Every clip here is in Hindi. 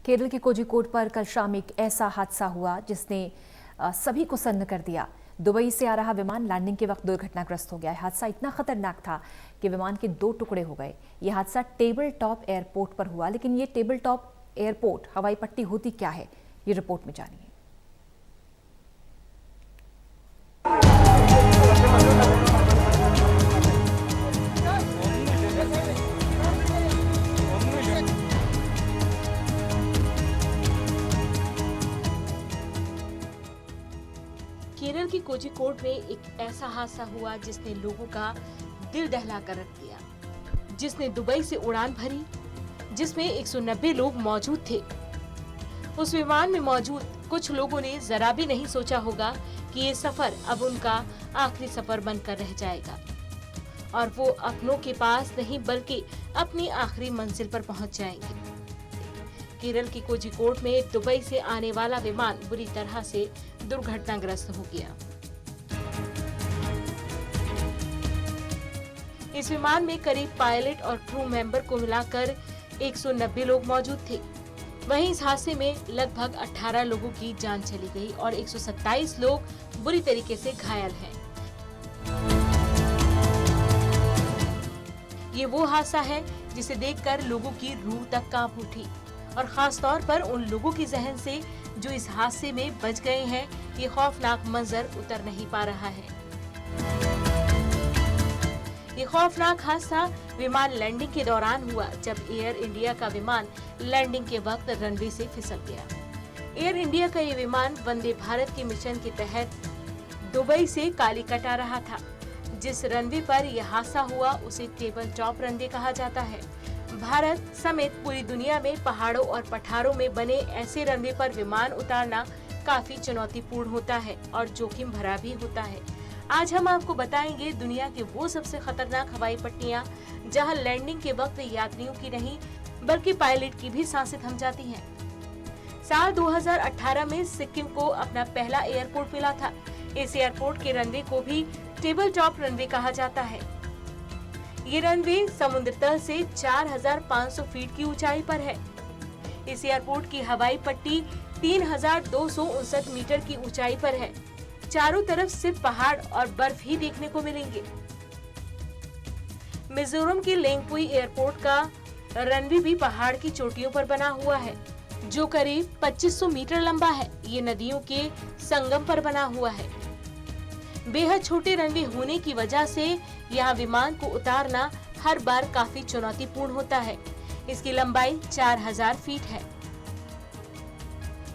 केरल के कोझिकोड पर कल शाम एक ऐसा हादसा हुआ जिसने सभी को सन्न कर दिया। दुबई से आ रहा विमान लैंडिंग के वक्त दुर्घटनाग्रस्त हो गया। हादसा इतना खतरनाक था कि विमान के 2 टुकड़े हो गए। यह हादसा टेबल टॉप एयरपोर्ट पर हुआ, लेकिन ये टेबल टॉप एयरपोर्ट हवाई पट्टी होती क्या है, ये रिपोर्ट में जानिए। केरल की कोझिकोड में एक ऐसा हादसा हुआ जिसने लोगों का दिल दहला कर रख दिया, जिसने दुबई से उड़ान भरी, जिसमें 190 लोग मौजूद थे। उस विमान में मौजूद कुछ लोगों ने जरा भी नहीं सोचा होगा कि ये सफर अब उनका आखिरी सफर बनकर रह जाएगा और वो अपनों के पास नहीं बल्कि अपनी आखिरी मंजिल पर पहुंच जाएंगे। केरल की कोझिकोड में दुबई से आने वाला विमान बुरी तरह से दुर्घटनाग्रस्त हो गया। इस विमान में करीब पायलट और क्रू मेंबर को मिलाकर 190 लोग मौजूद थे। वहीं इस हादसे में लगभग 18 लोगों की जान चली गई और 127 लोग बुरी तरीके से घायल हैं। ये वो हादसा है जिसे देखकर लोगों की रूह तक कांप उठी और खास तौर पर उन लोगों की जहन से जो इस हादसे में बच गए हैं। ये खौफनाक मंजर उतर नहीं पा रहा है। ये खौफनाक हादसा विमान लैंडिंग के दौरान हुआ, जब एयर इंडिया का विमान लैंडिंग के वक्त रनवे से फिसल गया। एयर इंडिया का ये विमान वंदे भारत के मिशन के तहत दुबई से कालीकट आ रहा था। जिस रनवे पर यह हादसा हुआ उसे टेबल टॉप रनवे कहा जाता है। भारत समेत पूरी दुनिया में पहाड़ों और पठारों में बने ऐसे रनवे पर विमान उतारना काफी चुनौतीपूर्ण होता है और जोखिम भरा भी होता है। आज हम आपको बताएंगे दुनिया के वो सबसे खतरनाक हवाई पट्टियां जहां लैंडिंग के वक्त यात्रियों की नहीं बल्कि पायलट की भी सांसें थम जाती हैं। साल 2018 में सिक्किम को अपना पहला एयरपोर्ट मिला था। इस एयरपोर्ट के रनवे को भी टेबल टॉप रनवे कहा जाता है। ये रनवे समुद्र तल से 4,500 फीट की ऊंचाई पर है। इस एयरपोर्ट की हवाई पट्टी 3,259 मीटर की ऊंचाई पर है। चारों तरफ सिर्फ पहाड़ और बर्फ ही देखने को मिलेंगे। मिजोरम के लेंगपुई एयरपोर्ट का रनवे भी पहाड़ की चोटियों पर बना हुआ है, जो करीब 2500 मीटर लंबा है। ये नदियों के संगम पर बना हुआ है। बेहद छोटे रनवे होने की वजह से यहाँ विमान को उतारना हर बार काफी चुनौतीपूर्ण होता है। इसकी लंबाई 4000 फीट है।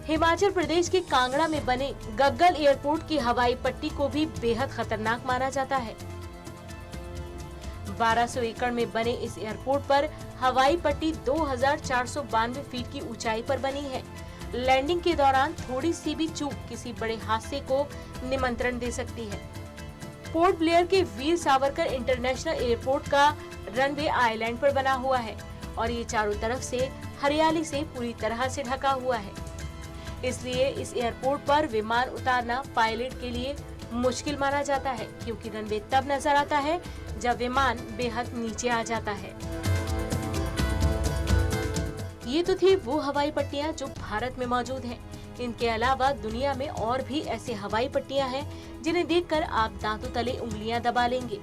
हिमाचल प्रदेश के कांगड़ा में बने गग्गल एयरपोर्ट की हवाई पट्टी को भी बेहद खतरनाक माना जाता है। 1200 एकड़ में बने इस एयरपोर्ट पर हवाई पट्टी 2492 फीट की ऊंचाई पर बनी है। लैंडिंग के दौरान थोड़ी सी भी चूक किसी बड़े हादसे को निमंत्रण दे सकती है। पोर्ट ब्लेयर के वीर सावरकर इंटरनेशनल एयरपोर्ट का रनवे आइलैंड पर बना हुआ है और ये चारों तरफ से हरियाली से पूरी तरह से ढका हुआ है। इसलिए इस एयरपोर्ट पर विमान उतारना पायलट के लिए मुश्किल माना जाता है, क्योंकि रनवे तब नजर आता है जब विमान बेहद नीचे आ जाता है। ये तो थी वो हवाई पट्टियां जो भारत में मौजूद हैं। इनके अलावा दुनिया में और भी ऐसे हवाई पट्टियां हैं जिन्हें देखकर आप दांतों तले उंगलियां दबा लेंगे।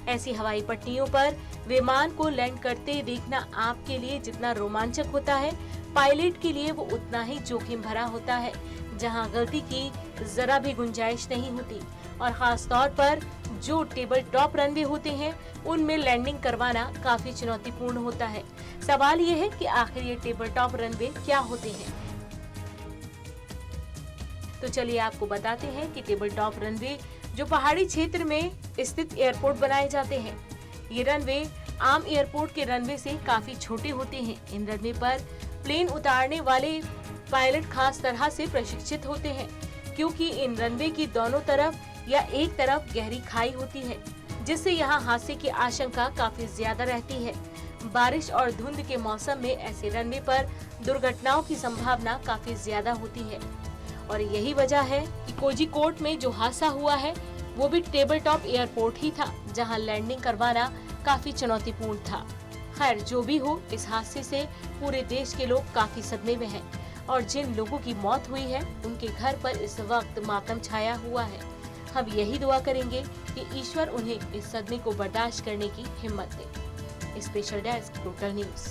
ऐसी हवाई पट्टियों पर विमान को लैंड करते देखना आपके लिए जितना रोमांचक होता है, पायलट के लिए वो उतना ही जोखिम भरा होता है, जहां गलती की जरा भी गुंजाइश नहीं होती। और खास तौर पर जो टेबल टॉप रनवे होते हैं उनमें लैंडिंग करवाना काफी चुनौतीपूर्ण होता है। सवाल ये है कि आखिर ये टेबल टॉप रनवे क्या होते हैं। तो चलिए आपको बताते हैं कि टेबल टॉप रनवे जो पहाड़ी क्षेत्र में स्थित एयरपोर्ट बनाए जाते हैं। ये रनवे आम एयरपोर्ट के रनवे से काफी छोटे होते हैं। इन रनवे पर प्लेन उतारने वाले पायलट खास तरह से प्रशिक्षित होते हैं, क्योंकि इन रनवे की दोनों तरफ या एक तरफ गहरी खाई होती है, जिससे यहाँ हादसे की आशंका काफी ज्यादा रहती है। बारिश और धुंध के मौसम में ऐसे रनवे पर दुर्घटनाओं की संभावना काफी ज्यादा होती है और यही वजह है कि कोझिकोड में जो हादसा हुआ है वो भी टेबल टॉप एयरपोर्ट ही था, जहां लैंडिंग करवाना काफी चुनौतीपूर्ण था। खैर जो भी हो, इस हादसे से पूरे देश के लोग काफी सदमे में हैं और जिन लोगों की मौत हुई है उनके घर पर इस वक्त मातम छाया हुआ है। हम यही दुआ करेंगे कि ईश्वर उन्हें इस सदमे को बर्दाश्त करने की हिम्मत दे। Special desk, Total news.